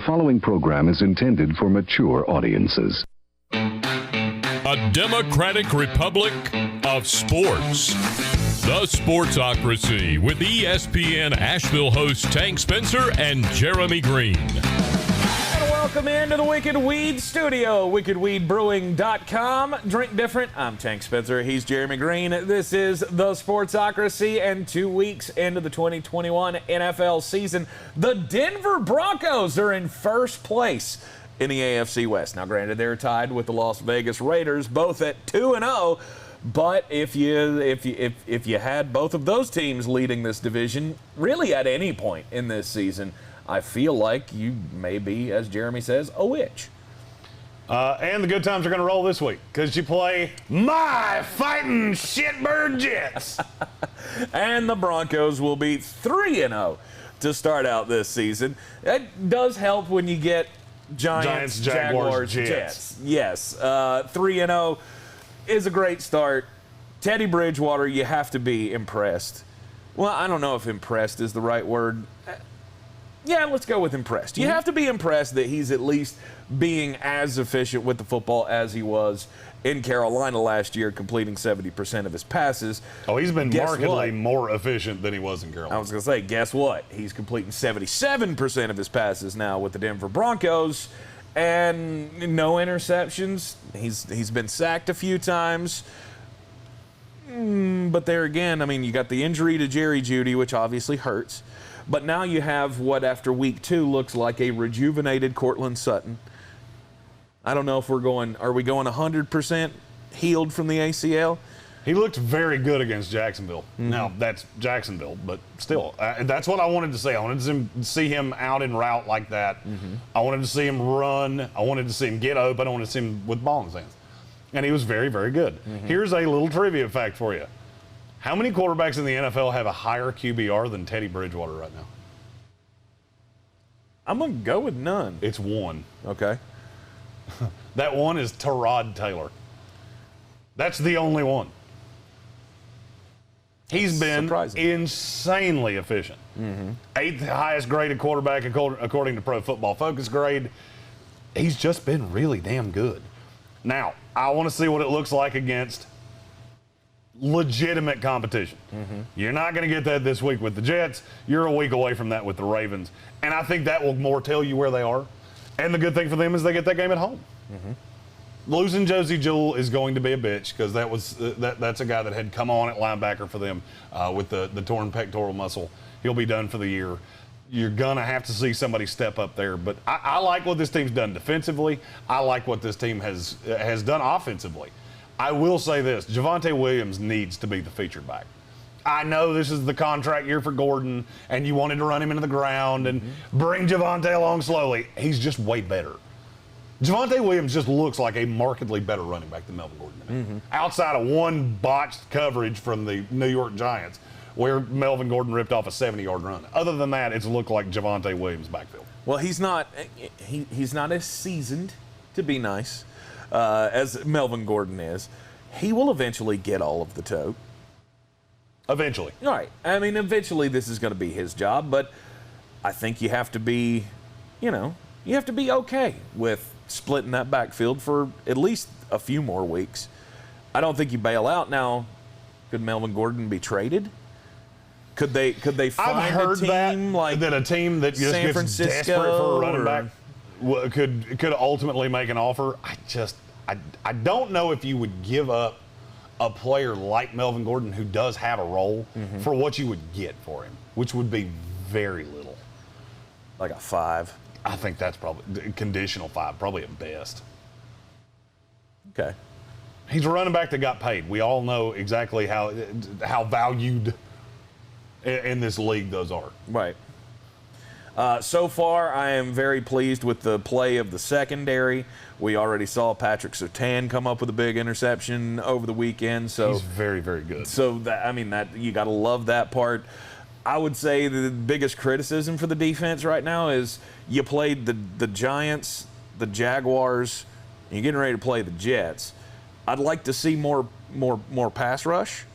following program is intended for mature audiences. A democratic republic of sports. The Sportsocracy with ESPN Asheville hosts Tank Spencer and Jeremy Greene. And welcome into the Wicked Weed studio, wickedweedbrewing.com. Drink different. I'm Tank Spencer. He's Jeremy Greene. This is the Sportsocracy, and 2 weeks into the 2021 NFL season, the Denver Broncos are in first place in the AFC West. Now, granted, they're tied with the Las Vegas Raiders, both at 2-0. But if you had both of those teams leading this division, really at any point in this season, I feel like you may be, as Jeremy says, a witch. And the good times are going to roll this week because you play my fighting shitbird Jets. And the Broncos will be 3-0 to start out this season. That does help when you get Giants, Jaguars, Jets. Yes, 3-0 is a great start. Teddy Bridgewater, you have to be impressed. Well, I don't know if impressed is the right word. Yeah, let's go with impressed. You have to be impressed that he's at least being as efficient with the football as he was in Carolina last year, completing 70% of his passes. Oh, he's been markedly more efficient than he was in Carolina. I was going to say, guess what? He's completing 77% of his passes now with the Denver Broncos, and no interceptions. He's been sacked a few times. But there again, I mean, you got the injury to Jerry Jeudy, which obviously hurts. But now you have what, after week 2, looks like a rejuvenated Cortland Sutton. I don't know if are we going 100% healed from the ACL? He looked very good against Jacksonville. Mm-hmm. Now, that's Jacksonville, but still, that's what I wanted to see. I wanted to see him out en route like that. Mm-hmm. I wanted to see him run. I wanted to see him get open. I wanted to see him with ball in his hands. And he was very, very good. Mm-hmm. Here's a little trivia fact for you. How many quarterbacks in the NFL have a higher QBR than Teddy Bridgewater right now? I'm going to go with none. It's one. Okay. That one is Tyrod Taylor. That's the only one. He's been insanely efficient. Mm-hmm. 8th highest graded quarterback according to Pro Football Focus grade. He's just been really damn good. Now, I want to see what it looks like against legitimate competition. Mm-hmm. You're not going to get that this week with the Jets. You're a week away from that with the Ravens. And I think that will more tell you where they are. And the good thing for them is they get that game at home. Mm-hmm. Losing Josie Jewell is going to be a bitch because that's a guy that had come on at linebacker for them with the torn pectoral muscle. He'll be done for the year. You're going to have to see somebody step up there. But I like what this team's done defensively. I like what this team has done offensively. I will say this. Javonte Williams needs to be the featured back. I know this is the contract year for Gordon, and you wanted to run him into the ground and bring Javonte along slowly. He's just way better. Javonte Williams just looks like a markedly better running back than Melvin Gordon to me. Mm-hmm. Outside of one botched coverage from the New York Giants where Melvin Gordon ripped off a 70-yard run. Other than that, it's looked like Javonte Williams' backfield. Well, he's not as seasoned, to be nice, as Melvin Gordon is. He will eventually get all of the tote. Eventually. All right. I mean, eventually this is going to be his job, but I think you have to be, you have to be okay with splitting that backfield for at least a few more weeks. I don't think you bail out. Now, could Melvin Gordon be traded? Could they find I've heard a team that a team that just San gets Francisco desperate for a running back could ultimately make an offer? I don't know if you would give up a player like Melvin Gordon who does have a role for what you would get for him, which would be very little. Like a 5. I think that's probably conditional 5, probably at best. Okay. He's a running back that got paid. We all know exactly how valued in this league those are. Right. So far, I am very pleased with the play of the secondary. We already saw Patrick Surtain come up with a big interception over the weekend. So he's very, very good. So that you got to love that part. I would say the biggest criticism for the defense right now is you played the Giants, the Jaguars, and you're getting ready to play the Jets. I'd like to see more pass rush.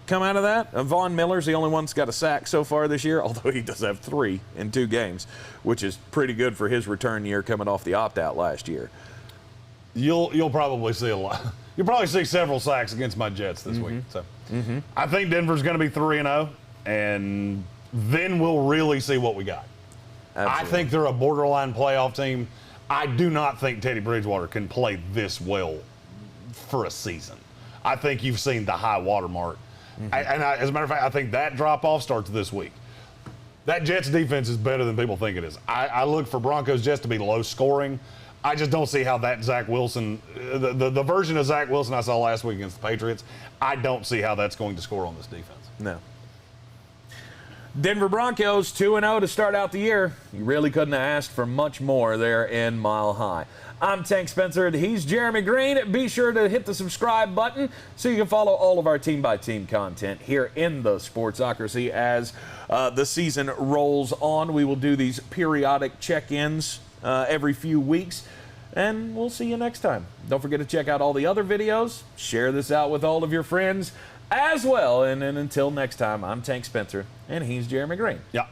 come out of that. Von Miller's the only one that's got a sack so far this year, although he does have 3 in 2 games, which is pretty good for his return year coming off the opt-out last year. You'll probably see a lot. You'll probably see several sacks against my Jets this week. So I think Denver's going to be 3-0, and then we'll really see what we got. Absolutely. I think they're a borderline playoff team. I do not think Teddy Bridgewater can play this well for a season. I think you've seen the high water mark. As a matter of fact, I think that drop-off starts this week. That Jets defense is better than people think it is. I look for Broncos Jets to be low scoring. I just don't see how that Zach Wilson, the version of Zach Wilson I saw last week against the Patriots, I don't see how that's going to score on this defense. No. Denver Broncos 2-0 to start out the year. You really couldn't have asked for much more there in Mile High. I'm Tank Spencer, and he's Jeremy Greene. Be sure to hit the subscribe button so you can follow all of our team-by-team content here in the Sportsocracy as the season rolls on. We will do these periodic check-ins every few weeks, and we'll see you next time. Don't forget to check out all the other videos. Share this out with all of your friends as well. And until next time, I'm Tank Spencer, and he's Jeremy Greene. Yeah.